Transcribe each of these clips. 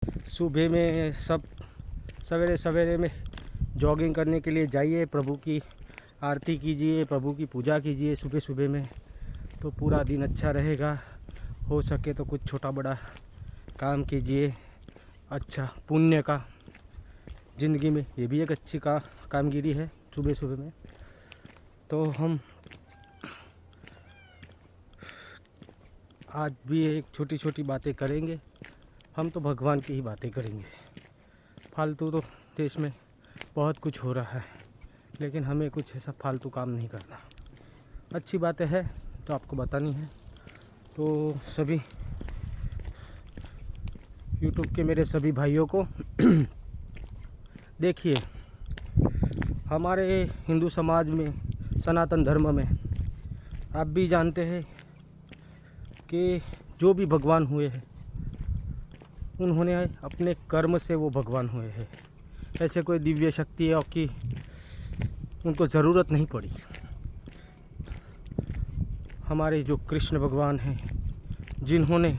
सुबह में सब सवेरे सवेरे में जॉगिंग करने के लिए जाइए, प्रभु की आरती कीजिए, प्रभु की पूजा कीजिए सुबह सुबह में, तो पूरा दिन अच्छा रहेगा। हो सके तो कुछ छोटा बड़ा काम कीजिए, अच्छा पुण्य का ज़िंदगी में, ये भी एक अच्छी कामगिरी है सुबह सुबह में। तो हम आज भी एक छोटी छोटी बातें करेंगे। हम तो भगवान की ही बातें करेंगे। फालतू तो देश में बहुत कुछ हो रहा है, लेकिन हमें कुछ ऐसा फालतू काम नहीं करना। अच्छी बातें हैं तो आपको बतानी है। तो सभी यूट्यूब के मेरे सभी भाइयों को देखिए, हमारे हिंदू समाज में, सनातन धर्म में, आप भी जानते हैं कि जो भी भगवान हुए हैं उन्होंने अपने कर्म से वो भगवान हुए हैं। ऐसे कोई दिव्य शक्ति है कि उनको ज़रूरत नहीं पड़ी। हमारे जो कृष्ण भगवान हैं, जिन्होंने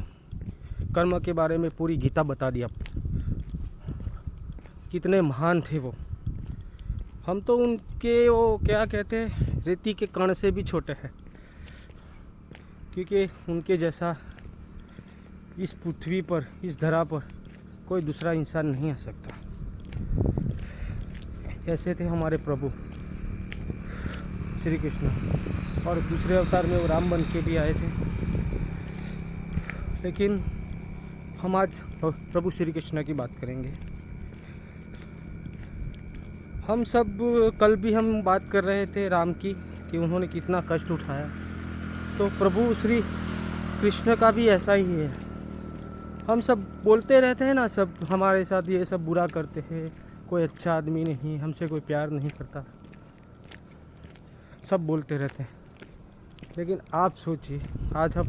कर्म के बारे में पूरी गीता बता दिया, कितने महान थे वो। हम तो उनके वो क्या कहते हैं, रेती के कण से भी छोटे हैं, क्योंकि उनके जैसा इस पृथ्वी पर, इस धरा पर कोई दूसरा इंसान नहीं आ सकता। ऐसे थे हमारे प्रभु श्री कृष्ण, और दूसरे अवतार में वो राम बन के भी आए थे। लेकिन हम आज प्रभु श्री कृष्ण की बात करेंगे। हम सब कल भी हम बात कर रहे थे राम की, कि उन्होंने कितना कष्ट उठाया। तो प्रभु श्री कृष्ण का भी ऐसा ही है। हम सब बोलते रहते हैं ना, सब हमारे साथ ये सब बुरा करते हैं, कोई अच्छा आदमी नहीं, हमसे कोई प्यार नहीं करता, सब बोलते रहते हैं। लेकिन आप सोचिए, आज हम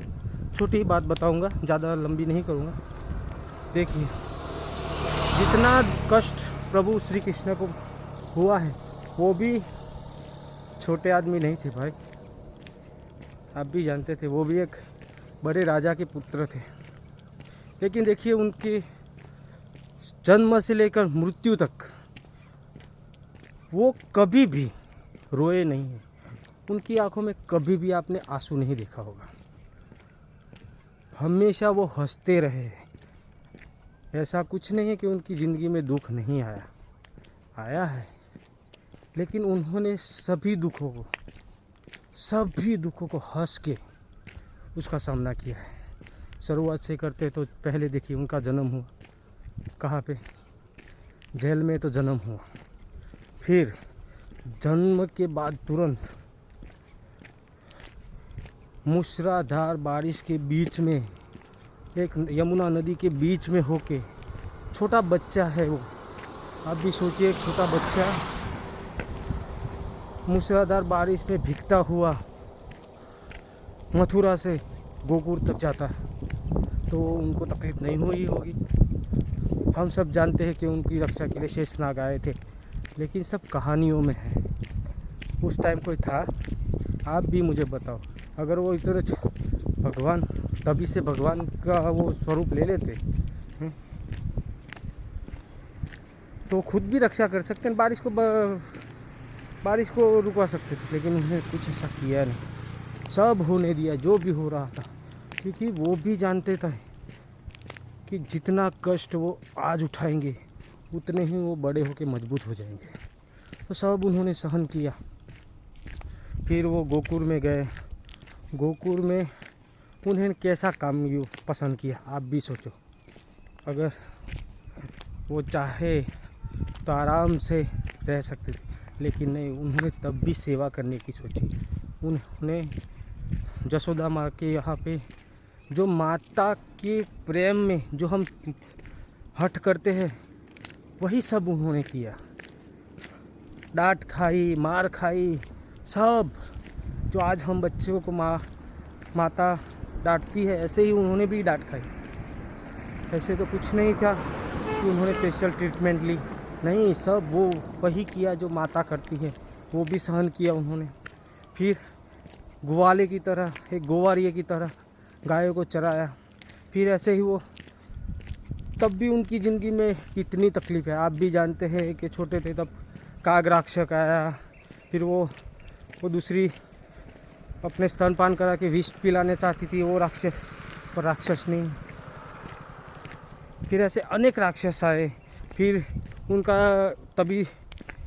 छोटी ही बात बताऊंगा, ज़्यादा लंबी नहीं करूंगा। देखिए, जितना कष्ट प्रभु श्री कृष्ण को हुआ है, वो भी छोटे आदमी नहीं थे भाई। आप भी जानते थे, वो भी एक बड़े राजा के पुत्र थे। लेकिन देखिए, उनके जन्म से लेकर मृत्यु तक वो कभी भी रोए नहीं हैं। उनकी आंखों में कभी भी आपने आंसू नहीं देखा होगा। हमेशा वो हंसते रहे। ऐसा कुछ नहीं है कि उनकी ज़िंदगी में दुख नहीं आया, आया है। लेकिन उन्होंने सभी दुखों को हंस के उसका सामना किया है। शुरुआत से करते तो पहले देखिए, उनका जन्म हुआ कहाँ पे? जेल में तो जन्म हुआ। फिर जन्म के बाद तुरंत मूसलाधार बारिश के बीच में, एक यमुना नदी के बीच में होके, छोटा बच्चा है वो, आप भी सोचिए, एक छोटा बच्चा मूसलाधार बारिश में भीगता हुआ मथुरा से गोकुल तक जाता है। तो उनको तकलीफ नहीं हुई होगी। हम सब जानते हैं कि उनकी रक्षा के लिए शेषनाग आए थे, लेकिन सब कहानियों में है। उस टाइम कोई था? आप भी मुझे बताओ। अगर वो इतने भगवान, तभी से भगवान का वो स्वरूप ले लेते तो खुद भी रक्षा कर सकते हैं, बारिश को रुकवा सकते थे। लेकिन उन्होंने कुछ ऐसा किया नहीं, सब होने दिया जो भी हो रहा था, क्योंकि वो भी जानते थे कि जितना कष्ट वो आज उठाएंगे उतने ही वो बड़े होकर मजबूत हो जाएंगे। तो सब उन्होंने सहन किया। फिर वो गोकुल में गए। गोकुल में उन्हें कैसा काम पसंद किया, आप भी सोचो। अगर वो चाहे तो आराम से रह सकते थे, लेकिन नहीं, उन्होंने तब भी सेवा करने की सोची। उन्होंने जसोदा माँ के यहाँ पे, जो माता के प्रेम में जो हम हट करते हैं, वही सब उन्होंने किया। डांट खाई, मार खाई, सब। जो आज हम बच्चों को माता डांटती है, ऐसे ही उन्होंने भी डांट खाई। ऐसे तो कुछ नहीं था कि उन्होंने स्पेशल ट्रीटमेंट ली, नहीं, सब वो वही किया जो माता करती है, वो भी सहन किया उन्होंने। फिर ग्वाले की तरह, एक गोवारिये की तरह गायों को चराया। फिर ऐसे ही वो तब भी उनकी ज़िंदगी में कितनी तकलीफ है। आप भी जानते हैं कि छोटे थे तब काग राक्षस आया, फिर वो दूसरी अपने स्तनपान करा के विष पिलाने चाहती थी, वो राक्षस, पर राक्षस नहीं। फिर ऐसे अनेक राक्षस आए, फिर उनका तभी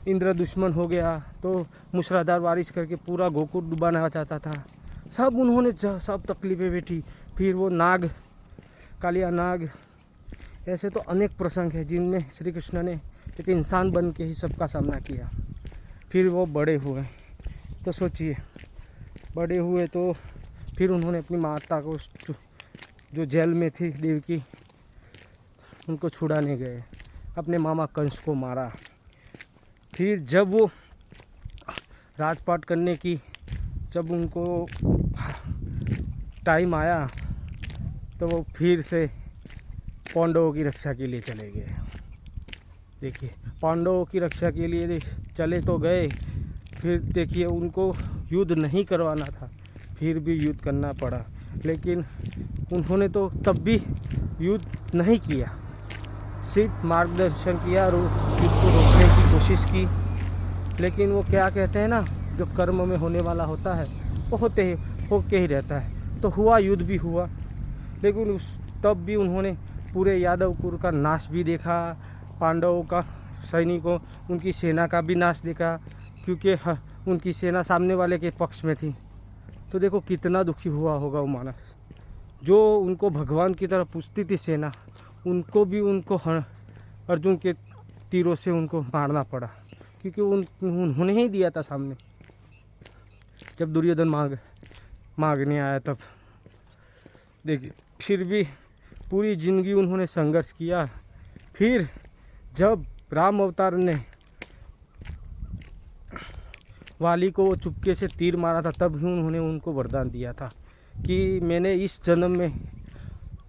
इंद्र दुश्मन हो गया, तो मूसलाधार बारिश करके पूरा गोकुल डुबाना चाहता था। सब उन्होंने सब तकलीफ़ें बैठी। फिर वो नाग, कालिया नाग, ऐसे तो अनेक प्रसंग हैं जिनमें श्री कृष्ण ने एक इंसान बन के ही सबका सामना किया। फिर वो बड़े हुए, तो सोचिए, बड़े हुए तो फिर उन्होंने अपनी माता को, जो जेल में थी देवकी, उनको छुड़ाने गए, अपने मामा कंस को मारा। फिर जब वो राजपाट करने की, जब उनको टाइम आया तो वो फिर से पांडवों की रक्षा के लिए चले गए। देखिए, पांडवों की रक्षा के लिए चले तो गए, फिर देखिए उनको युद्ध नहीं करवाना था, फिर भी युद्ध करना पड़ा। लेकिन उन्होंने तो तब भी युद्ध नहीं किया, सिर्फ मार्गदर्शन किया और युद्ध को रोकने की कोशिश की। लेकिन वो क्या कहते हैं ना, जो कर्म में होने वाला होता है वो होके ही रहता है। तो हुआ, युद्ध भी हुआ, लेकिन तब भी उन्होंने पूरे यादव कुल का नाश भी देखा, पांडवों का सैनिकों, उनकी सेना का भी नाश देखा, क्योंकि उनकी सेना सामने वाले के पक्ष में थी। तो देखो कितना दुखी हुआ होगा वो मानस, जो उनको भगवान की तरह पूछती थी सेना, उनको भी अर्जुन के तीरों से उनको मारना पड़ा, क्योंकि उन्होंने ही दिया था सामने। जब दुर्योधन मांगने आया तब देखिए, फिर भी पूरी ज़िंदगी उन्होंने संघर्ष किया। फिर जब राम अवतार ने वाली को चुपके से तीर मारा था, तब ही उन्होंने उनको वरदान दिया था कि मैंने इस जन्म में,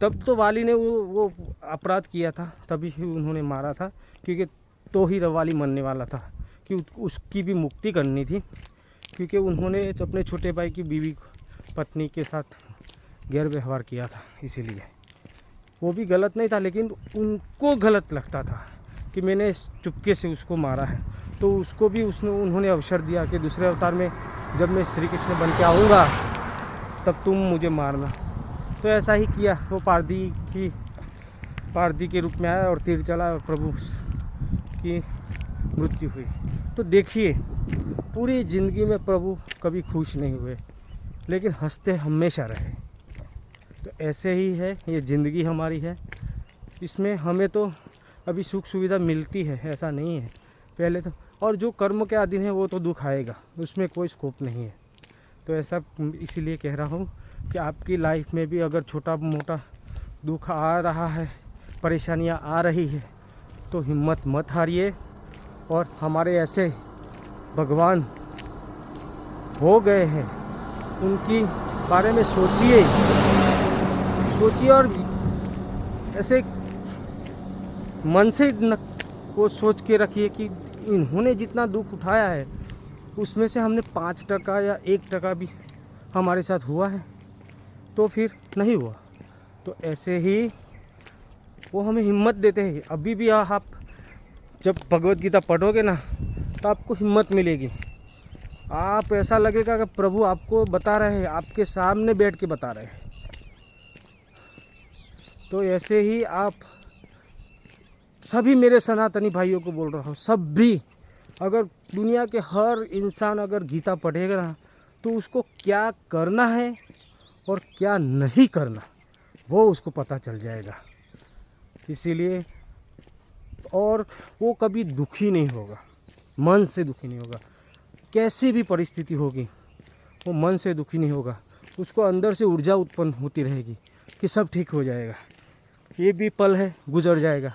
तब तो वाली ने वो अपराध किया था, तभी ही उन्होंने मारा था, क्योंकि तो ही वाली मरने वाला था, कि उसकी भी मुक्ति करनी थी, क्योंकि उन्होंने अपने छोटे भाई की बीवी पत्नी के साथ गैर व्यवहार किया था। इसीलिए वो भी गलत नहीं था, लेकिन उनको गलत लगता था कि मैंने चुपके से उसको मारा है। तो उसको भी उन्होंने अवसर दिया कि दूसरे अवतार में जब मैं श्री कृष्ण बन के आऊँगा तब तुम मुझे मारना। तो ऐसा ही किया, वो पारधी के रूप में आया और तीर चला और प्रभु की मृत्यु हुई। तो देखिए, पूरी ज़िंदगी में प्रभु कभी खुश नहीं हुए, लेकिन हंसते हमेशा रहे। तो ऐसे ही है, ये ज़िंदगी हमारी है, इसमें हमें तो अभी सुख सुविधा मिलती है, ऐसा नहीं है पहले तो। और जो कर्म के अधीन है वो तो दुख आएगा, उसमें कोई स्कोप नहीं है। तो ऐसा इसीलिए कह रहा हूँ कि आपकी लाइफ में भी अगर छोटा मोटा दुख आ रहा है, परेशानियाँ आ रही है, तो हिम्मत मत हारिए। और हमारे ऐसे भगवान हो गए हैं, उनकी बारे में सोचिए और ऐसे मन से वो सोच के रखिए कि इन्होंने जितना दुख उठाया है, उसमें से हमने 5% या 1% भी हमारे साथ हुआ है, तो फिर नहीं हुआ। तो ऐसे ही वो हमें हिम्मत देते हैं। अभी भी आप जब भगवत गीता पढ़ोगे ना, तो आपको हिम्मत मिलेगी। आप ऐसा लगेगा कि प्रभु आपको बता रहे हैं, आपके सामने बैठ के बता रहे हैं। तो ऐसे ही आप सभी, मेरे सनातनी भाइयों को बोल रहा हूँ, सब भी, अगर दुनिया के हर इंसान अगर गीता पढ़ेगा ना, तो उसको क्या करना है और क्या नहीं करना वो उसको पता चल जाएगा। इसीलिए, और वो कभी दुखी नहीं होगा, मन से दुखी नहीं होगा। कैसी भी परिस्थिति होगी, वो मन से दुखी नहीं होगा, उसको अंदर से ऊर्जा उत्पन्न होती रहेगी कि सब ठीक हो जाएगा। ये भी पल है, गुजर जाएगा।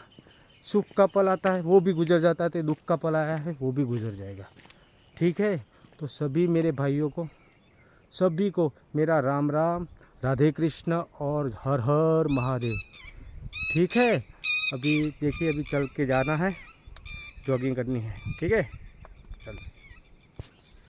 सुख का पल आता है, वो भी गुजर जाता है। तो दुख का पल आया है, वो भी गुजर जाएगा। ठीक है, तो सभी मेरे भाइयों को, सभी को मेरा राम राम, राधे कृष्ण और हर हर महादेव। ठीक है, अभी देखिए, अभी चल के जाना है, जॉगिंग करनी है। ठीक है।